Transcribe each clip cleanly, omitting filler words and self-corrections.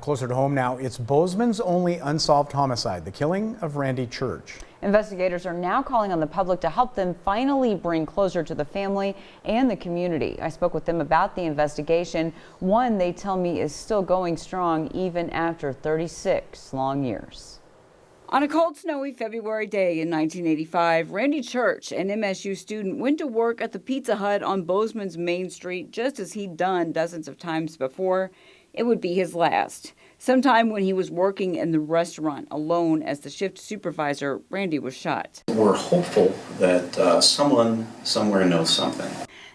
Closer to home now, it's Bozeman's only unsolved homicide, the killing of Randy Church. Investigators are now calling on the public to help them finally bring closure to the family and the community. I spoke with them about the investigation, one they tell me is still going strong even after 36 long years. On a cold, snowy February day in 1985, Randy Church, an MSU student, went to work at the Pizza Hut on Bozeman's Main Street just as he'd done dozens of times before. It would be his last. Sometime when he was working in the restaurant alone as the shift supervisor, Randy was shot. We're hopeful that someone somewhere knows something.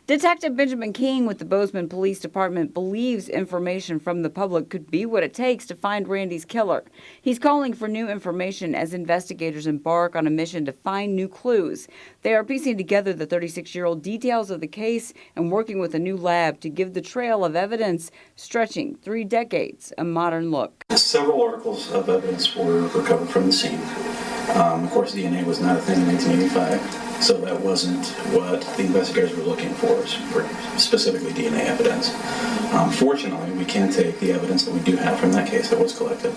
Detective Benjamin King with the Bozeman Police Department believes information from the public could be what it takes to find Randy's killer. He's calling for new information as investigators embark on a mission to find new clues. They are piecing together the 36-year-old details of the case and working with a new lab to give the trail of evidence stretching 3 decades a modern look. Several articles of evidence were recovered from the scene. Of course, DNA was not a thing in 1985, so that wasn't what the investigators were looking for specifically DNA evidence. Fortunately, we can take the evidence that we do have from that case that was collected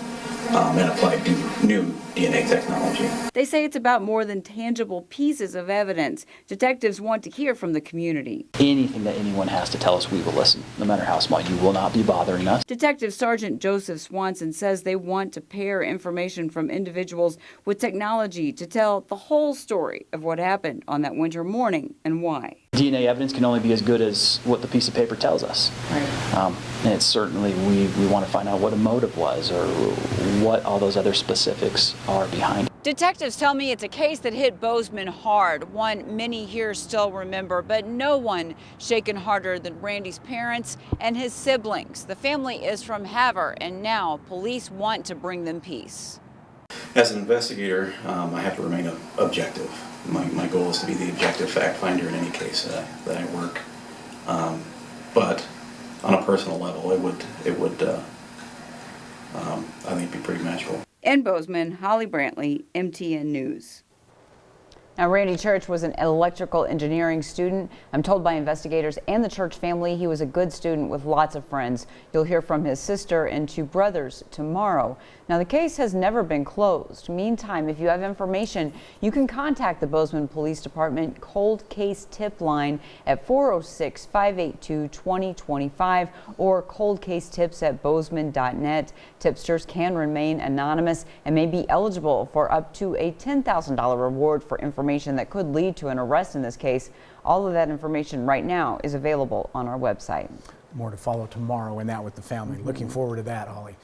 and apply new DNA technology. They say it's about more than tangible pieces of evidence. Detectives want to hear from the community. Anything that anyone has to tell us, we will listen, no matter how small. You will not be bothering us. Detective Sergeant Joseph Swanson says they want to pair information from individuals with technology to tell the whole story of what happened on that winter morning and why. DNA evidence can only be as good as what the piece of paper tells us. Right. And it's certainly, we want to find out what a motive was or what all those other specifics are behind it. Detectives tell me it's a case that hit Bozeman hard, one many here still remember, but no one shaken harder than Randy's parents and his siblings. The family is from Havre, and now police want to bring them peace. As an investigator, I have to remain objective. My goal is to be the objective fact finder in any case that I work. But on a personal level, it would I think, be pretty magical. In Bozeman, Holly Brantley, MTN News. Now, Randy Church was an electrical engineering student. I'm told by investigators and the Church family he was a good student with lots of friends. You'll hear from his sister and 2 brothers tomorrow. Now, the case has never been closed. Meantime, if you have information, you can contact the Bozeman Police Department Cold Case Tip Line at 406-582-2025 or coldcasetips@bozeman.net. Tipsters can remain anonymous and may be eligible for up to a $10,000 reward for information that could lead to an arrest in this case. All of that information right now is available on our website. More to follow tomorrow, and that with the family. Looking forward to that, Holly.